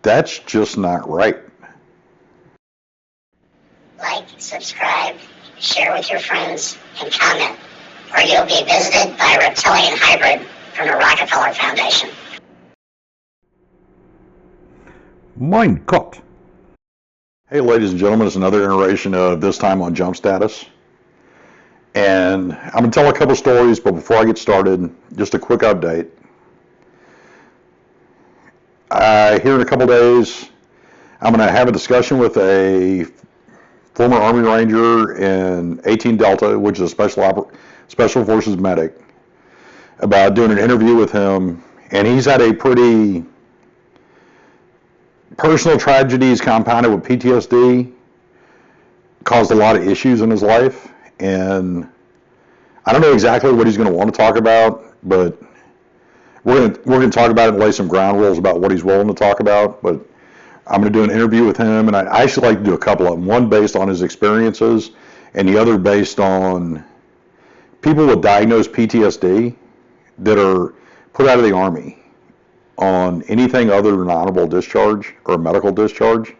That's just not right. Like, subscribe, share with your friends, and comment, or you'll be visited by a reptilian hybrid from the Rockefeller Foundation. Mein Gott. Hey, ladies and gentlemen, it's another iteration of This Time on Jump Status. And I'm going to tell a couple stories, but before I get started, just a quick update. Here in a couple days, I'm going to have a discussion with a former Army Ranger in 18 Delta, which is a Special Forces medic, about doing an interview with him. And he's had a pretty personal tragedies compounded with PTSD, caused a lot of issues in his life. And I don't know exactly what he's going to want to talk about, but we're going to talk about it and lay some ground rules about what he's willing to talk about. But I'm going to do an interview with him, and I actually like to do a couple of them. One based on his experiences, and the other based on people with diagnosed PTSD that are put out of the Army on anything other than honorable discharge or medical discharge,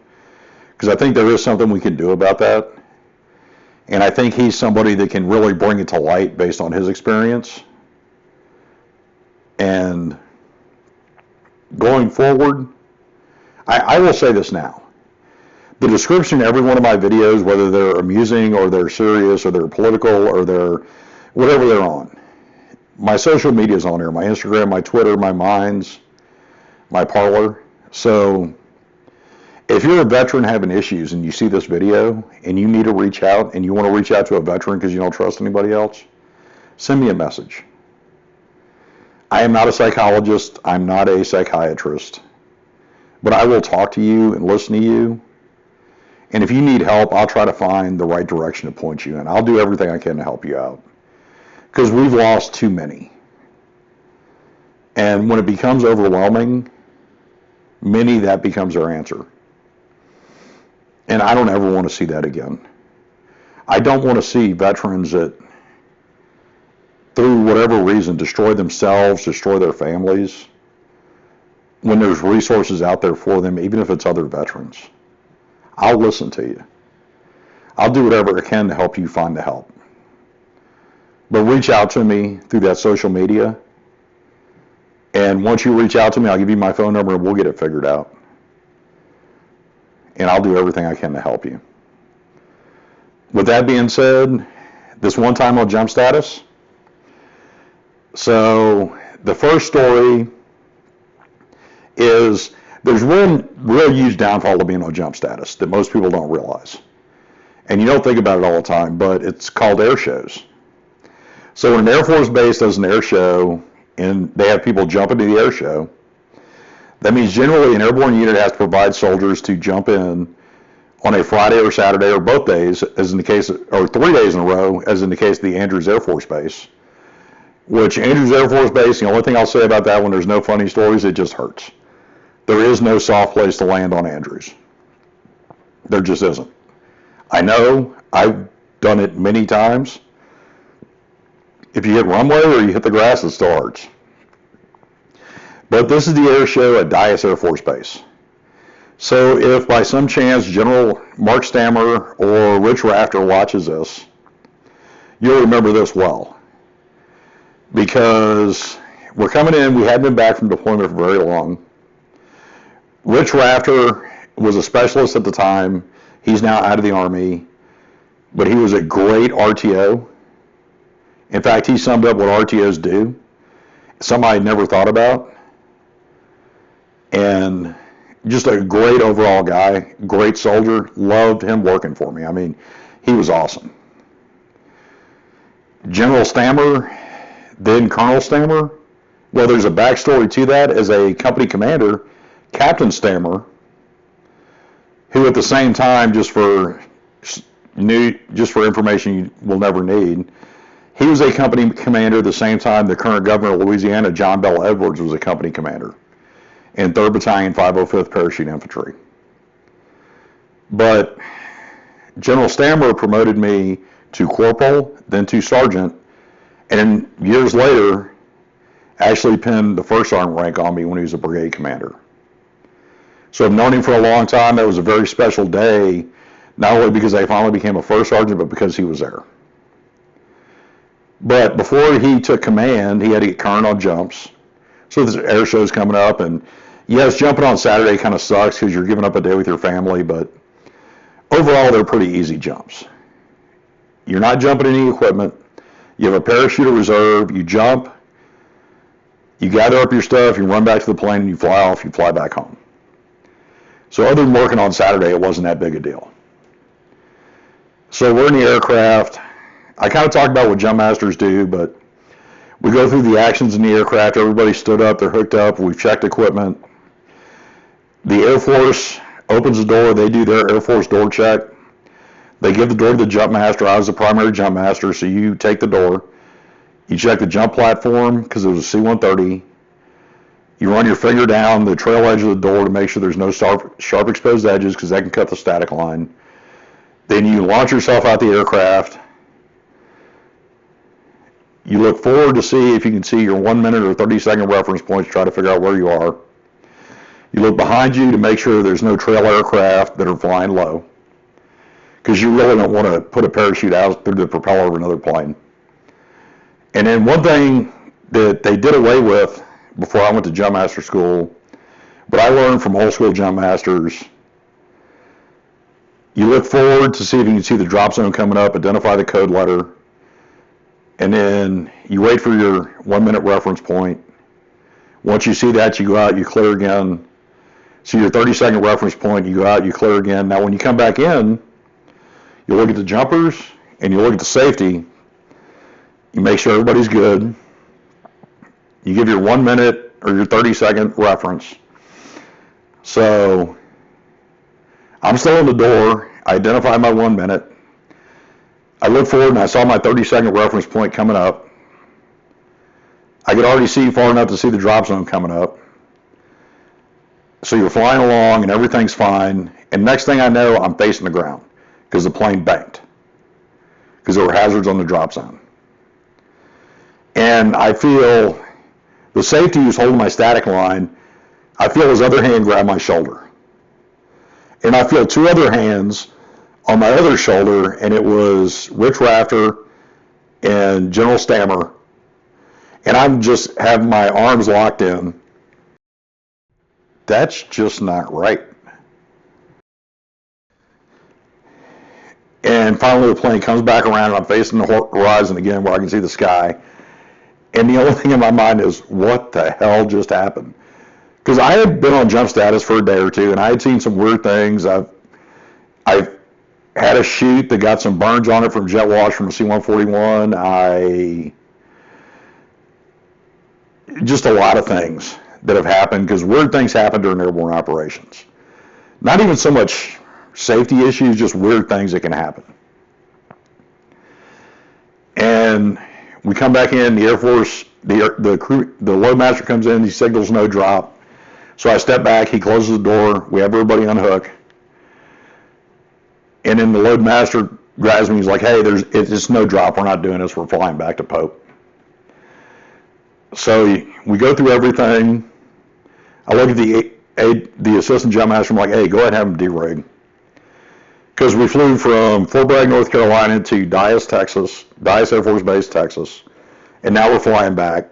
because I think there is something we can do about that. And I think he's somebody that can really bring it to light based on his experience. And going forward, I will say this now. The description in every one of my videos, whether they're amusing or they're serious or they're political or they're whatever they're on, my social media is on there, my Instagram, my Twitter, my Minds, my Parler. So if you're a veteran having issues and you see this video and you need to reach out and you want to reach out to a veteran because you don't trust anybody else, send me a message. I am not a psychologist. I'm not a psychiatrist. But I will talk to you and listen to you. And if you need help, I'll try to find the right direction to point you in. I'll do everything I can to help you out. Because we've lost too many. And when it becomes overwhelming, that becomes our answer. And I don't ever want to see that again. I don't want to see veterans that, through whatever reason, destroy themselves, destroy their families, when there's resources out there for them, even if it's other veterans. I'll listen to you. I'll do whatever I can to help you find the help. But reach out to me through that social media. And once you reach out to me, I'll give you my phone number and we'll get it figured out. And I'll do everything I can to help you. With that being said, this one time on Jump Status. So the first story is there's one real huge downfall to being on Jump Status that most people don't realize. And you don't think about it all the time, but it's called air shows. So when an Air Force base does an air show and they have people jump into the air show, that means generally an airborne unit has to provide soldiers to jump in on a Friday or Saturday or both days, as in the case, or 3 days in a row, as in the case of the Andrews Air Force Base. Which Andrews Air Force Base, the only thing I'll say about that one, there's no funny stories, it just hurts. There is no soft place to land on Andrews. There just isn't. I know, I've done it many times. If you hit runway or you hit the grass, it still hurts. But this is the air show at Dyess Air Force Base. So if by some chance General Mark Stammer or Rich Rafter watches this, you'll remember this well. Because we're coming in, we hadn't been back from deployment for very long. Rich Rafter was a specialist at the time. He's now out of the Army, but he was a great RTO. In fact, he summed up what RTOs do, something I'd never thought about. And just a great overall guy, great soldier, loved him working for me. I mean, he was awesome. General Stammer, then Colonel Stammer, well, there's a backstory to that. As a company commander, Captain Stammer, who at the same time, just for information you will never need, he was a company commander at the same time the current governor of Louisiana, John Bell Edwards, was a company commander in 3rd Battalion, 505th Parachute Infantry. But General Stammer promoted me to corporal, then to sergeant, and years later actually pinned the first sergeant rank on me when he was a brigade commander. So I've known him for a long time. That was a very special day, not only because I finally became a first sergeant, but because he was there. But before he took command, he had to get current on jumps. So this air show's coming up, and yes, jumping on Saturday kind of sucks because you're giving up a day with your family, but overall, they're pretty easy jumps. You're not jumping any equipment. You have a parachute reserve. You jump. You gather up your stuff. You run back to the plane, and you fly off. You fly back home. So other than working on Saturday, it wasn't that big a deal. So we're in the aircraft. I kind of talked about what jump masters do, but we go through the actions in the aircraft. Everybody stood up. They're hooked up. We've checked equipment. The Air Force opens the door. They do their Air Force door check. They give the door to the jump master. I was the primary jump master, so you take the door. You check the jump platform because it was a C-130. You run your finger down the trail edge of the door to make sure there's no sharp exposed edges because that can cut the static line. Then you launch yourself out the aircraft. You look forward to see if you can see your 1 minute or 30-second reference points, try to figure out where you are. You look behind you to make sure there's no trail aircraft that are flying low, because you really don't want to put a parachute out through the propeller of another plane. And then one thing that they did away with before I went to jump master school, but I learned from old school jump masters, you look forward to see if you can see the drop zone coming up, identify the code letter, and then you wait for your 1 minute reference point. Once you see that, you go out, you clear again. See your 30-second reference point, you go out, you clear again. Now when you come back in, you look at the jumpers and you look at the safety. You make sure everybody's good. You give your 1 minute or your 30-second reference. So I'm still in the door. I identify my 1 minute. I look forward and I saw my 30-second reference point coming up. I could already see far enough to see the drop zone coming up. So you're flying along and everything's fine. And next thing I know, I'm facing the ground because the plane banked because there were hazards on the drop zone. And I feel the safety who's holding my static line, I feel his other hand grab my shoulder. And I feel two other hands on my other shoulder, and it was Rich Rafter and General Stammer. And I'm just having my arms locked in. That's just not right. And finally the plane comes back around and I'm facing the horizon again where I can see the sky. And the only thing in my mind is, what the hell just happened? Because I had been on jump status for a day or two and I had seen some weird things. I've had a chute that got some burns on it from jet wash from a C-141. Just a lot of things that have happened because weird things happen during airborne operations. Not even so much safety issues, just weird things that can happen. And we come back in, the Air Force, the load master comes in, he signals no drop. So I step back, he closes the door, we have everybody unhook. And then the load master grabs me, he's like, hey, it's no drop, we're not doing this, we're flying back to Pope. So we go through everything. I look at the assistant jump master, I'm like, hey, go ahead and have him de-rig. Because we flew from Fort Bragg, North Carolina to Dyess, Texas, Dyess Air Force Base, Texas, and now we're flying back.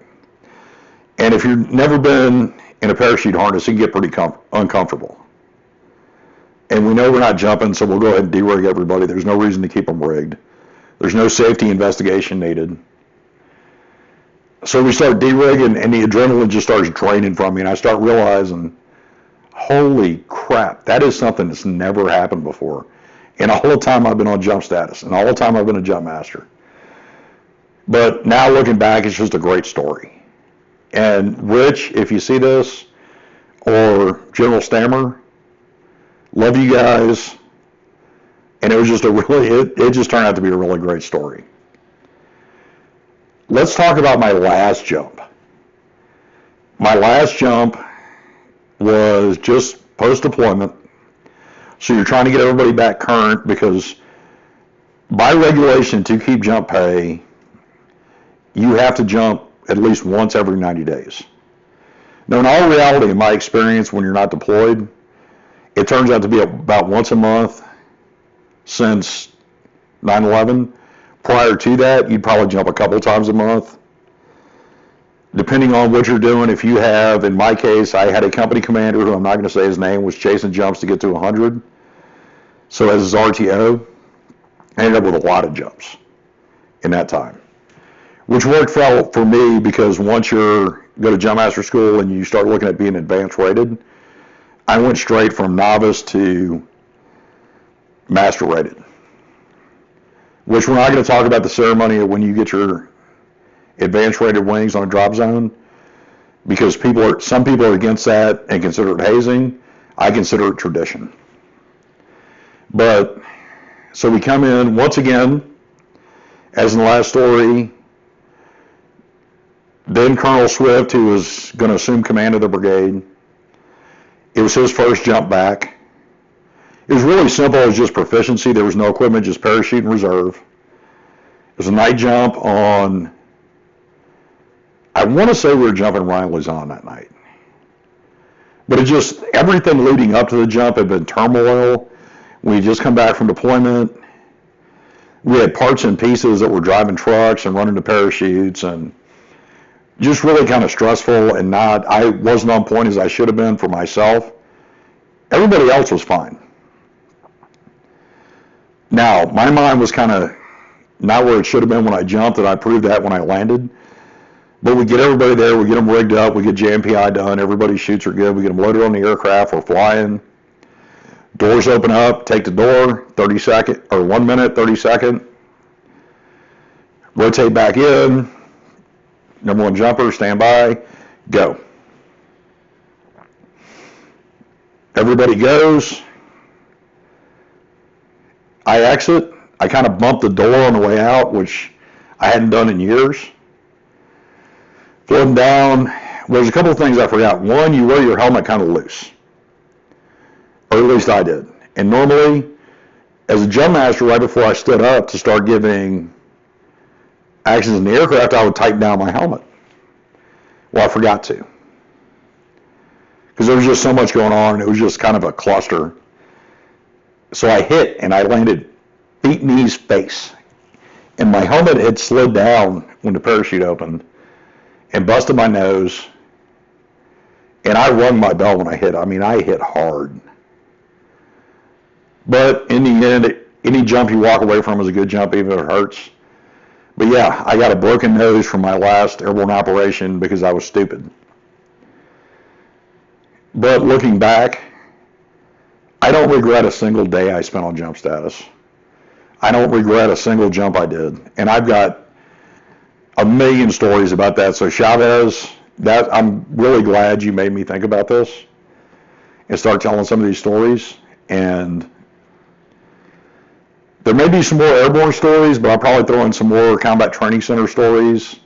And if you've never been in a parachute harness, it can get pretty uncomfortable. And we know we're not jumping, so we'll go ahead and de-rig everybody. There's no reason to keep them rigged. There's no safety investigation needed. So we start de-rigging, and the adrenaline just starts draining from me, and I start realizing, holy crap, that is something that's never happened before. And all the time I've been on jump status, and all the time I've been a jump master. But now looking back, it's just a great story. And Rich, if you see this, or General Stammer, love you guys. And it was just it just turned out to be a really great story. Let's talk about my last jump. My last jump was just post-deployment. So you're trying to get everybody back current because by regulation to keep jump pay, you have to jump at least once every 90 days. Now in all reality, in my experience, when you're not deployed, It turns out to be about once a month since 9/11. Prior to that, you'd probably jump a couple times a month. Depending on what you're doing, if you have, in my case, I had a company commander who I'm not going to say his name, was chasing jumps to get to 100. So as his RTO, I ended up with a lot of jumps in that time, which worked for me because once you go to jump master school and you start looking at being advanced rated, I went straight from novice to master rated, which we're not going to talk about the ceremony of when you get your advanced rated wings on a drop zone, because some people are against that and consider it hazing. I consider it tradition. But so we come in once again, as in the last story, then Colonel Swift, who was going to assume command of the brigade, it was his first jump back. It was really simple. It was just proficiency. There was no equipment, just parachute and reserve. It was a night jump on, I want to say we were jumping Ryan Luzon that night. But it just, everything leading up to the jump had been turmoil. We had just come back from deployment. We had parts and pieces that were driving trucks and running the parachutes, and just really kind of stressful, and I wasn't on point as I should have been for myself. Everybody else was fine. Now, my mind was kind of not where it should have been when I jumped, and I proved that when I landed. But we get everybody there, we get them rigged up, we get JMPI done, everybody's chutes are good, we get them loaded on the aircraft, we're flying. Doors open up, take the door, 30 second, or 1 minute, 30 second. Rotate back in. Number one jumper, stand by, go. Everybody goes. I exit. I kind of bumped the door on the way out, which I hadn't done in years. Floating down. Well, there's a couple of things I forgot. One, you wear your helmet kind of loose. Or at least I did. And normally, as a jump master, right before I stood up to start giving actions in the aircraft, I would tighten down my helmet. Well, I forgot to. Because there was just so much going on, and it was just kind of a cluster. So I hit, and I landed feet, knees, face. And my helmet had slid down when the parachute opened and busted my nose. And I rung my bell when I hit. I mean, I hit hard. But in the end, any jump you walk away from is a good jump, even if it hurts. But yeah, I got a broken nose from my last airborne operation because I was stupid. But looking back, I don't regret a single day I spent on jump status. I don't regret a single jump I did. And I've got a million stories about that. So Chavez, I'm really glad you made me think about this and start telling some of these stories. And there may be some more airborne stories, but I'll probably throw in some more combat training center stories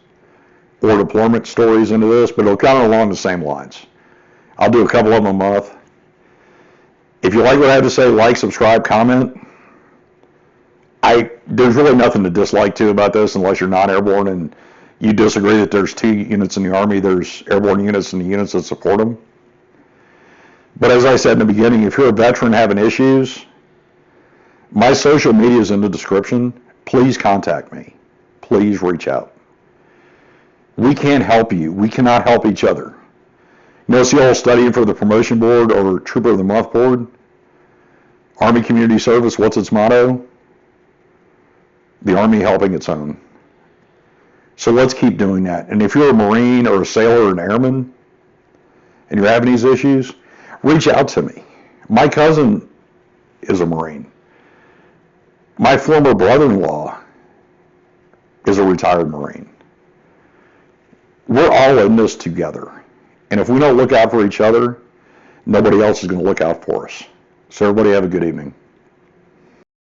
or deployment stories into this, but it'll kind of along the same lines. I'll do a couple of them a month. If you like what I have to say, like, subscribe, comment. There's really nothing to dislike to about this unless you're not airborne and you disagree that there's 2 units in the Army, there's airborne units and the units that support them. But as I said in the beginning, if you're a veteran having issues, my social media is in the description. Please contact me. Please reach out. We can't help you. We cannot help each other. You know, it's the old studying for the promotion board or Trooper of the Month board. Army Community Service, what's its motto? The Army helping its own. So let's keep doing that. And if you're a Marine or a sailor or an airman and you're having these issues, reach out to me. My cousin is a Marine. My former brother-in-law is a retired Marine. We're all in this together. And if we don't look out for each other, nobody else is going to look out for us. So everybody have a good evening.